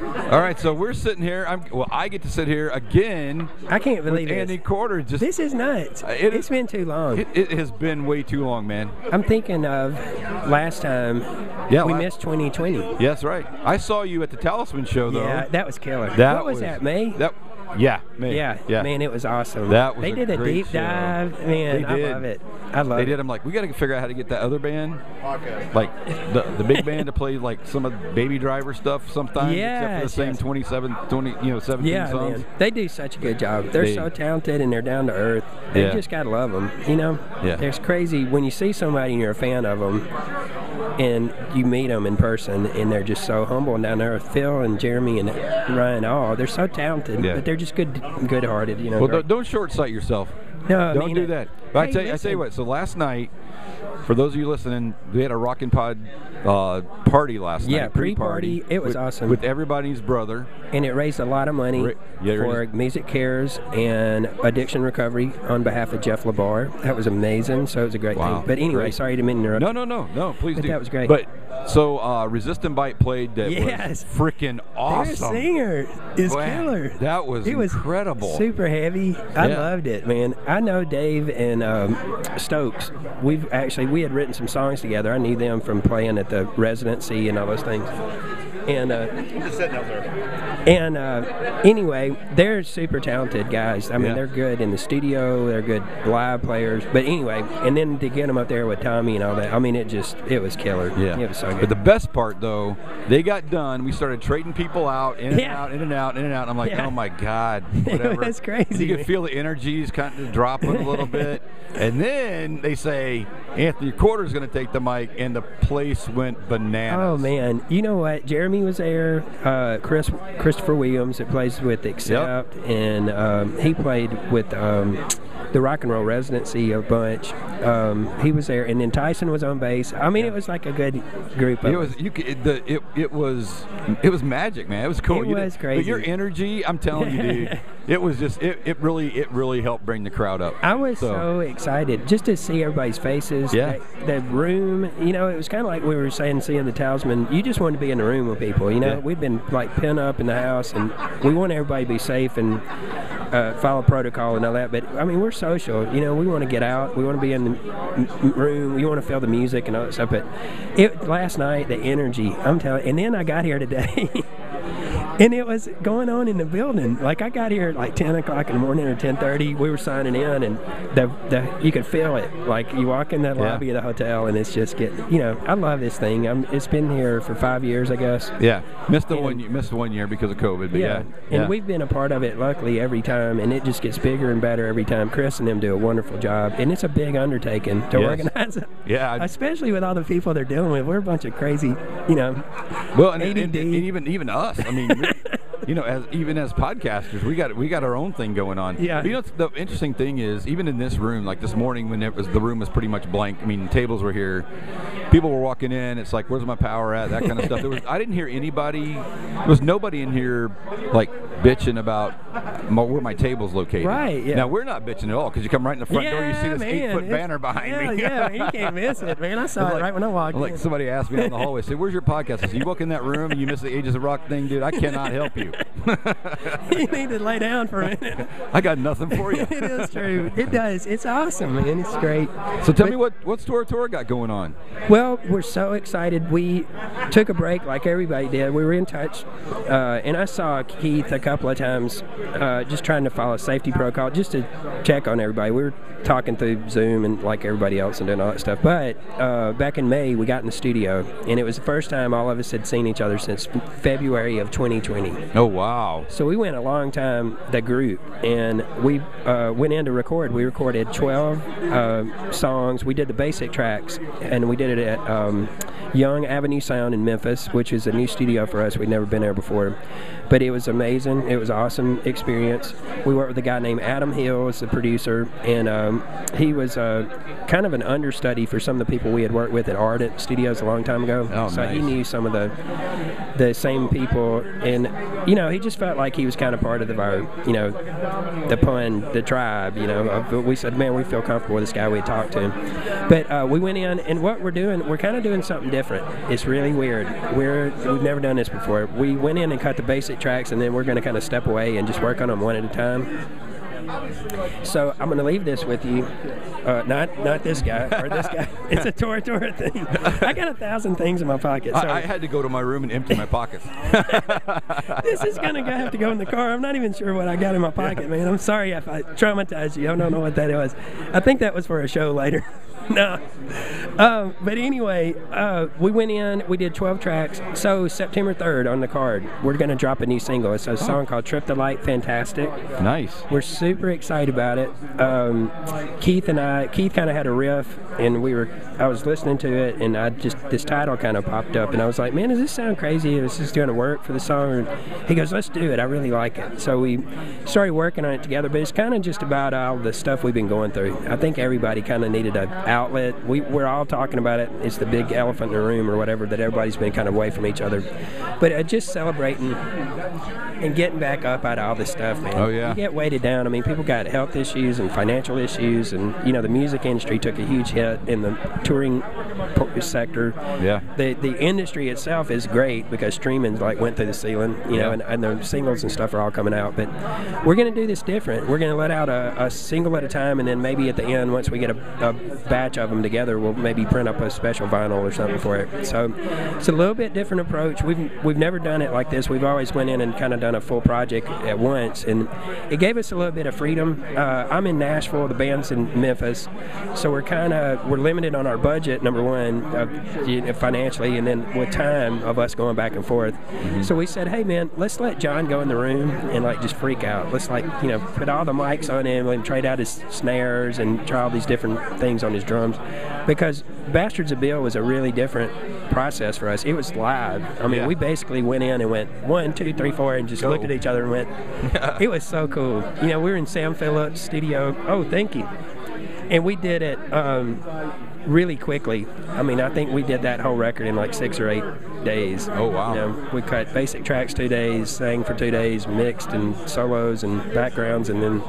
All right, so we're sitting here. I get to sit here again. I can't believe it. Andy Quarter. This is nuts. It's been too long. It has been way too long, man. I'm thinking of last time we missed 2020. Yeah, that's right. I saw you at the Talisman show, though. Yeah, that was killer. What was that, May? Yeah, May. Yeah, man, it was awesome. They did a deep dive. Man, I love it. They did. I'm like, we got to figure out how to get that other band, like the big band, to play like some of the Baby Driver stuff sometimes, except for the same 17 songs. Man. They do such a good job. They're so talented and they're down to earth. You just got to love them, Yeah. It's crazy when you see somebody and you're a fan of them and you meet them in person and they're just so humble and down to earth. Phil and Jeremy and Ryan, they're so talented, but they're just good-hearted, Well, don't short-sight yourself. No, don't do that. But I tell you what. So last night, for those of you listening, we had a ROCKNPOD party last night. Yeah, pre-party. It was awesome. With everybody's brother. And it raised a lot of money for Music Cares and Addiction Recovery on behalf of Jeff LaBar. That was amazing. So it was a great thing. But anyway, sorry to interrupt. No, please do. That was great. But so Resist and Bite played. That was freaking awesome. Their singer is killer. That was incredible. Super heavy. I loved it, man. I know Dave and Stokes. We had written some songs together. I knew them from playing at the residency and all those things. And just sitting out there. And anyway, they're super talented guys. I mean, they're good in the studio. They're good live players. But anyway, and then to get them up there with Tommy and all that, I mean, it was killer. Yeah. It was so good. But the best part, though, they got done. We started trading people out, in and out, in and out, in and out. And I'm like, oh, my God, whatever. That's crazy. And you could feel the energies kind of dropping a little bit. And then they say, Anthony Quarter's going to take the mic, and the place went bananas. Oh, man. You know what? Jeremy was there. Christopher Williams, that plays with Accept, and he played with the Rock and Roll Residency a bunch. He was there, and then Tyson was on bass. I mean, it was like a good group. It was magic, man. It was cool. It was crazy. But your energy, I'm telling you, dude, it was just it really helped bring the crowd up. I was so excited just to see everybody's faces. Yeah. The room, it was kind of like we were saying, seeing the Talisman. You just wanted to be in the room with people. We'd been like pinned up in the house, and we want everybody to be safe and follow protocol and all that. But I mean, we're social. We want to get out. We want to be in the room. We want to feel the music and all that stuff. But last night, the energy, I'm telling you. And then I got here today. And it was going on in the building. Like, I got here at like 10 o'clock in the morning or 10:30. We were signing in, and you could feel it. Like, you walk in the lobby of the hotel, and it's just I love this thing. It's been here for 5 years, I guess. Yeah. Missed 1 year because of COVID, but And we've been a part of it, luckily, every time, and it just gets bigger and better every time. Chris and them do a wonderful job, and it's a big undertaking to organize it. Yeah. Especially with all the people they're dealing with. We're a bunch of crazy, Well, and even us. I mean, as podcasters, we got our own thing going on. Yeah. But the interesting thing is, even in this room, like this morning when the room was pretty much blank. I mean, tables were here, people were walking in. It's like, where's my power at? That kind of stuff. I didn't hear anybody. There was nobody in here like bitching about where my table's located. Right. Yeah. Now we're not bitching at all, because you come right in the front door, you see this 8-foot banner behind me. Yeah, you can't miss it, man. I saw it right when I walked in. Like somebody asked me on the hallway, say, "Where's your podcast?" I said, "You walk in that room and you miss the Ages of Rock thing, dude. I cannot help you." You need to lay down for a minute. I got nothing for you. It is true. It does. It's awesome, man. It's great. So tell me what's Tora Tora got going on? Well, we're so excited. We took a break like everybody did. We were in touch, and I saw Keith a couple of times just trying to follow safety protocol, just to check on everybody. We were talking through Zoom and like everybody else and doing all that stuff. But back in May, we got in the studio, and it was the first time all of us had seen each other since February of 2020. Oh, wow. So we went a long time, the group, and we went in to record. We recorded 12 songs. We did the basic tracks, and we did it at Young Avenue Sound in Memphis, which is a new studio for us. We'd never been there before. But it was amazing. It was an awesome experience. We worked with a guy named Adam Hill as the producer, and he was kind of an understudy for some of the people we had worked with at Ardent Studios a long time ago. Oh, so nice. he knew some of the same people, and he just felt like he was kind of part of the tribe. We said, man, we feel comfortable with this guy. We talked to him, but we went in, and what we're doing, we're kind of doing something different. different. It's really weird. We've never done this before. We went in and cut the basic tracks, and then we're going to kind of step away and just work on them one at a time. So I'm going to leave this with you. Not this guy or this guy. It's a Tora Tora thing. I got 1,000 things in my pocket. So I had to go to my room and empty my pockets. This is going to have to go in the car. I'm not even sure what I got in my pocket, man. I'm sorry if I traumatized you. I don't know what that was. I think that was for a show later. No. But anyway, we went in, we did 12 tracks. So September 3rd on the card, we're going to drop a new single. It's a song called Trip the Light Fantastic. Nice. We're super excited about it. Keith kind of had a riff, and I was listening to it, and this title kind of popped up, and I was like, man, does this sound crazy? Is this going to work for the song? And he goes, let's do it. I really like it. So we started working on it together, but it's kind of just about all the stuff we've been going through. I think everybody kind of needed an outlet. We're all talking about it. It's the big elephant in the room or whatever, that everybody's been kind of away from each other. But just celebrating and getting back up out of all this stuff, man. Oh, yeah. You get weighted down. I mean, people got health issues and financial issues, and, the music industry took a huge hit in the touring sector. Yeah. The industry itself is great because streaming went through the ceiling, and the singles and stuff are all coming out. But we're going to do this different. We're going to let out a single at a time, and then maybe at the end, once we get a batch of them together, we'll maybe print up a special vinyl or something for it. So it's a little bit different approach. We've never done it like this. We've always went in and kind of done a full project at once, and it gave us a little bit of freedom. I'm in Nashville, the band's in Memphis, so we're limited on our budget, number one, financially, and then with time of us going back and forth. Mm-hmm. So we said, hey man, let's let John go in the room and just freak out. Let's put all the mics on him and trade out his snares and try all these different things on his drums, because Bastards of Bill was a really different process for us. It was live. I mean, we basically went in and went 1, 2, 3, 4 and just looked at each other and went. It was so cool. We were in Sam Phillips' studio. Oh, thank you. And we did it really quickly. I mean, I think we did that whole record in 6 or 8 days. Oh, wow. We cut basic tracks 2 days, sang for 2 days, mixed and solos and backgrounds, and then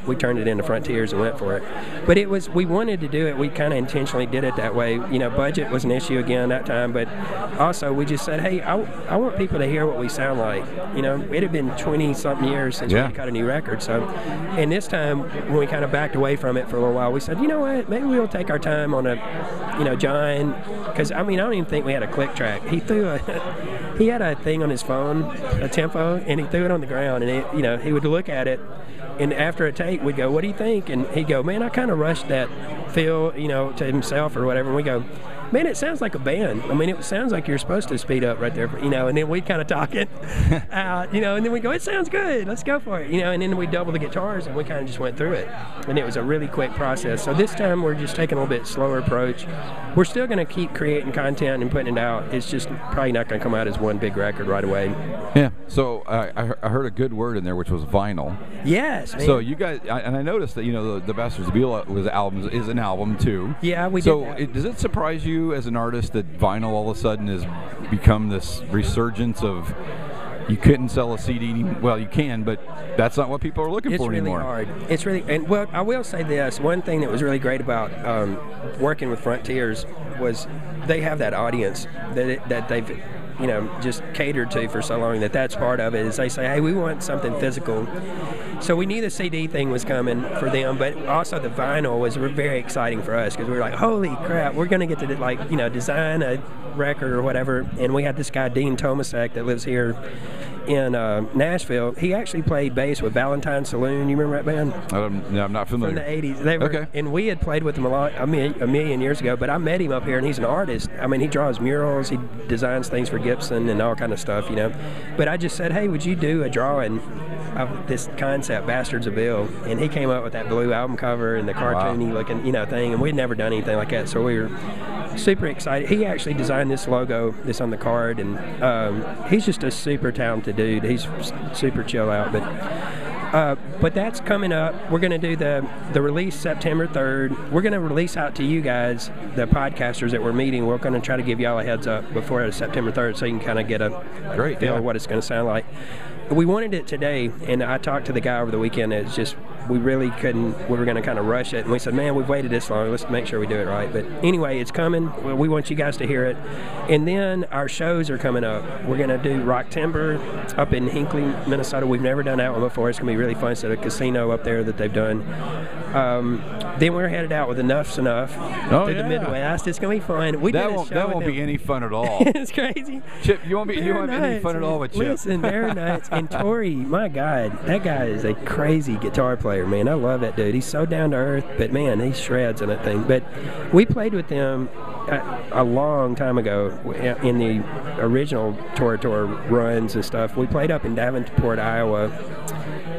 we turned it into Frontiers and went for it. But we wanted to do it. We kind of intentionally did it that way. Budget was an issue again that time, but also we just said, hey, I want people to hear what we sound like. It had been 20-something years since we cut a new record. So, and this time, when we kind of backed away from it for a little while, we said, you know what, maybe we'll take our time on John, because, I don't even think we had a click track. He had a thing on his phone, a tempo, and he threw it on the ground, and he would look at it, and after a take, we'd go, what do you think? And he'd go, man, I kind of rushed that feel, to himself or whatever. And we go, man, it sounds like a band. I mean, it sounds like you're supposed to speed up right there, and then we'd kind of talk it out, and then we go, it sounds good, let's go for it, and then we double the guitars, and we kind of just went through it. And it was a really quick process. So this time we're just taking a little bit slower approach. We're still going to keep creating content and putting it out. It's just probably not going to come out as one big record right away. Yeah. So I heard a good word in there, which was vinyl. Yes. Man. So you guys, and I noticed that the Bastards of Bill is an album too. Yeah, we did. So does it surprise you as an artist that vinyl all of a sudden has become this resurgence of? You couldn't sell a CD. Well, you can, but that's not what people are looking for anymore. It's really hard. It's really, and well, I will say this. One thing that was really great about working with Frontiers was they have that audience that they've just catered to for so long, that's part of it, is they say, hey, we want something physical. So we knew the CD thing was coming for them, but also the vinyl was very exciting for us, because we were like, holy crap, we're going to get to design a record or whatever. And we had this guy, Dean Tomasek, that lives here in Nashville. He actually played bass with Valentine Saloon. You remember that band? No, I'm not familiar. From the 80s. Okay. And we had played with him a million years ago, but I met him up here, and he's an artist. I mean, he draws murals, he designs things for Gibson and all kind of stuff, But I just said, hey, would you do a drawing of this concept, Bastards of Bill? And he came up with that blue album cover and the cartoony looking, thing, and we'd never done anything like that, so we were super excited. He actually designed this logo, this on the card, and he's just a super talented dude. He's super chill out, but that's coming up. We're going to do the release September 3rd. We're going to release out to you guys, the podcasters that we're meeting. We're going to try to give y'all a heads up before September 3rd, so you can kind of get a feel of what it's going to sound like. We wanted it today, and I talked to the guy over the weekend. It's just we really couldn't. We were going to kind of rush it, and we said, man, we've waited this long. Let's make sure we do it right. But anyway, it's coming. We want you guys to hear it. And then our shows are coming up. We're going to do Rock Timber up in Hinckley, Minnesota. We've never done that one before. It's going to be really fun. It's at a casino up there that they've done. Then we're headed out with Enough's Enough to the Midwest. It's going to be fun. That won't be any fun at all. It's crazy. Chip, you won't have any fun at all with Chip. Listen, they're nuts. And Tori, my God, that guy is a crazy guitar player, man. I love that dude. He's so down to earth, but man, he shreds on that thing. But we played with them a long time ago in the original Tora Tora runs and stuff. We played up in Davenport, Iowa.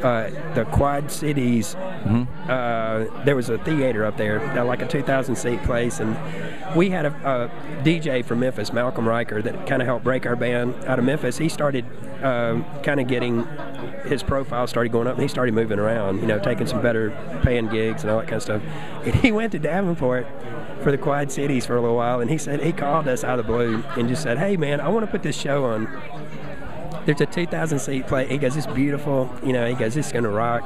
The Quad Cities, there was a theater up there, like a 2,000-seat place, and we had a DJ from Memphis, Malcolm Riker, that kind of helped break our band out of Memphis. He started kind of getting his profile started going up, and he started moving around, taking some better paying gigs and all that kind of stuff. And he went to Davenport for the Quad Cities for a little while, and he called us out of the blue and just said, hey man, I want to put this show on. There's a 2,000-seat play. He goes, it's beautiful. He goes, it's going to rock.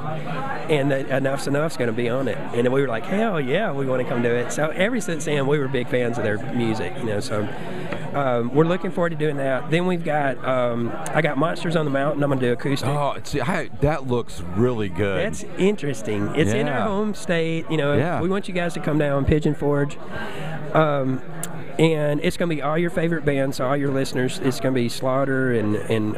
And Enough's Enough's going to be on it. And we were like, hell yeah, we want to come do it. So ever since then, we were big fans of their music, So we're looking forward to doing that. Then we've got, I got Monsters on the Mountain. I'm going to do acoustic. Oh, that looks really good. That's interesting. It's in our home state. We want you guys to come down, Pigeon Forge. And it's going to be all your favorite bands, so all your listeners. It's going to be Slaughter and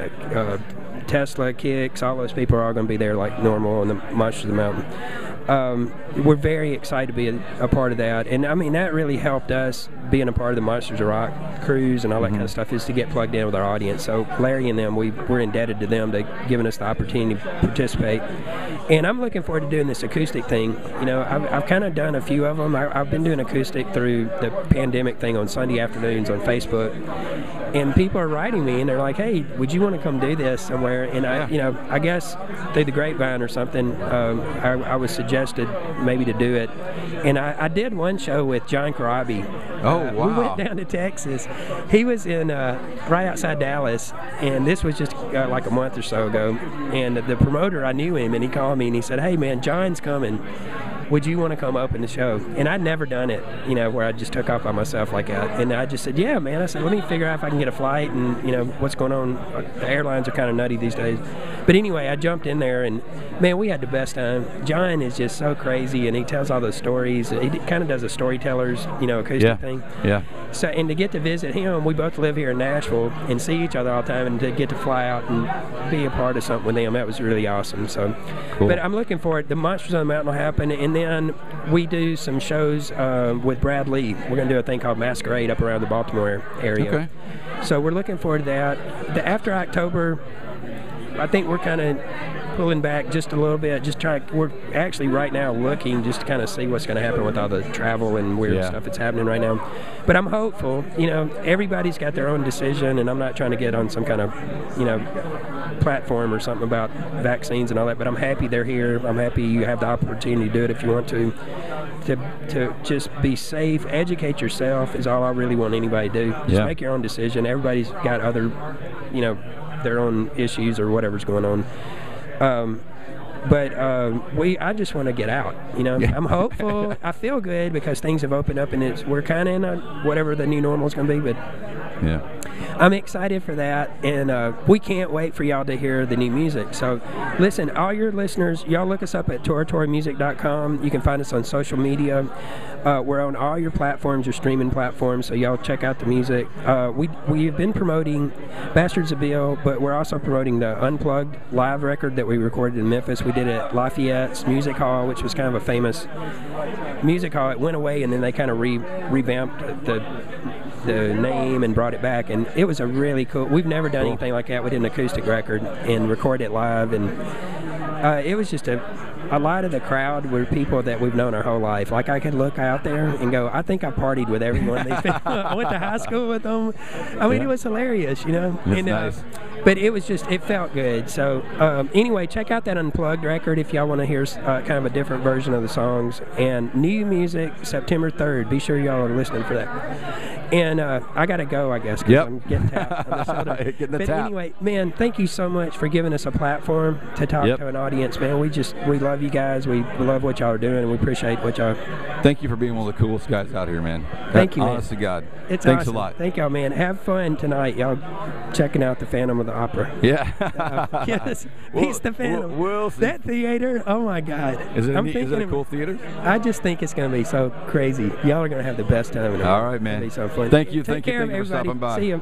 Tesla, Kicks. All those people are all going to be there like normal on the Monsters of the Mountain. We're very excited to be a part of that. And, I mean, that really helped us being a part of the Monsters of Rock cruise and all that kind of stuff is to get plugged in with our audience. So Larry and them, we're indebted to them to giving us the opportunity to participate. And I'm looking forward to doing this acoustic thing. I've kind of done a few of them. I've been doing acoustic through the pandemic thing on Sunday afternoons on Facebook. And people are writing me, and they're like, hey, would you want to come do this somewhere? And I guess through the grapevine or something, I was suggested maybe to do it. And I did one show with John Corabi. Oh, wow. We went down to Texas. He was in right outside Dallas, and this was just like a month or so ago. And the promoter, I knew him, and he called me, and he said, hey, man, John's coming. Would you want to come open the show? And I'd never done it, where I just took off by myself like that. And I just said, yeah, man. I said, let me figure out if I can get a flight and, what's going on. The airlines are kind of nutty these days. But anyway, I jumped in there, and, man, we had the best time. John is just so crazy, and he tells all those stories. He kind of does a storyteller's, acoustic thing. Yeah. So, and to get to visit him, we both live here in Nashville and see each other all the time, and to get to fly out and be a part of something with him, that was really awesome. So, cool. But I'm looking forward. The Monsters on the Mountain will happen, and then we do some shows with Brad Lee. We're going to do a thing called Masquerade up around the Baltimore area. Okay. So we're looking forward to that. After October, I think we're kind of pulling back just a little bit. We're actually right now looking just to kind of see what's going to happen with all the travel and weird stuff that's happening right now. But I'm hopeful. Everybody's got their own decision, and I'm not trying to get on some kind of, platform or something about vaccines and all that. But I'm happy they're here. I'm happy you have the opportunity to do it if you want to just be safe. Educate yourself is all I really want anybody to do. Just make your own decision. Everybody's got other, their own issues or whatever's going on. But I just want to get out. I'm hopeful. I feel good because things have opened up, and we're kind of in whatever the new normal is going to be. But I'm excited for that, and we can't wait for y'all to hear the new music. So listen, all your listeners, y'all look us up at toratoramusic.com. You can find us on social media. We're on all your platforms, your streaming platforms, so y'all check out the music. We've been promoting Bastards of Bill, but we're also promoting the Unplugged live record that we recorded in Memphis. We did it at Lafayette's Music Hall, which was kind of a famous music hall. It went away, and then they kind of revamped the name and brought it back, and it was a really cool. We've never done anything like that. We did an acoustic record and recorded it live, and it was just a lot of the crowd were people that we've known our whole life. Like, I could look out there and go, I think I partied with every one of these people. I went to high school with them. I mean, it was hilarious, That's nice. But it was just, it felt good. So anyway, check out that Unplugged record if y'all want to hear kind of a different version of the songs. And new music, September 3rd. Be sure y'all are listening for that. And I got to go, I guess, because I'm getting tapped on the soda. Getting the but tap. Anyway, man, thank you so much for giving us a platform to talk to an audience, man. We love you guys. We love what y'all are doing, and we appreciate what y'all. Thank you for being one of the coolest guys out here, man. Thank you, man. Honest to God. It's Thanks awesome. a lot. Thank y'all, man. Have fun tonight, y'all. Checking out the Phantom of the Opera. Yeah. Yes, he's the Phantom. We'll see. That theater, oh my God. Is it a cool theater? I just think it's going to be so crazy. Y'all are going to have the best time. All right, man. It's going to be so fun. Thank you. Take care, Thank you for stopping by. See you.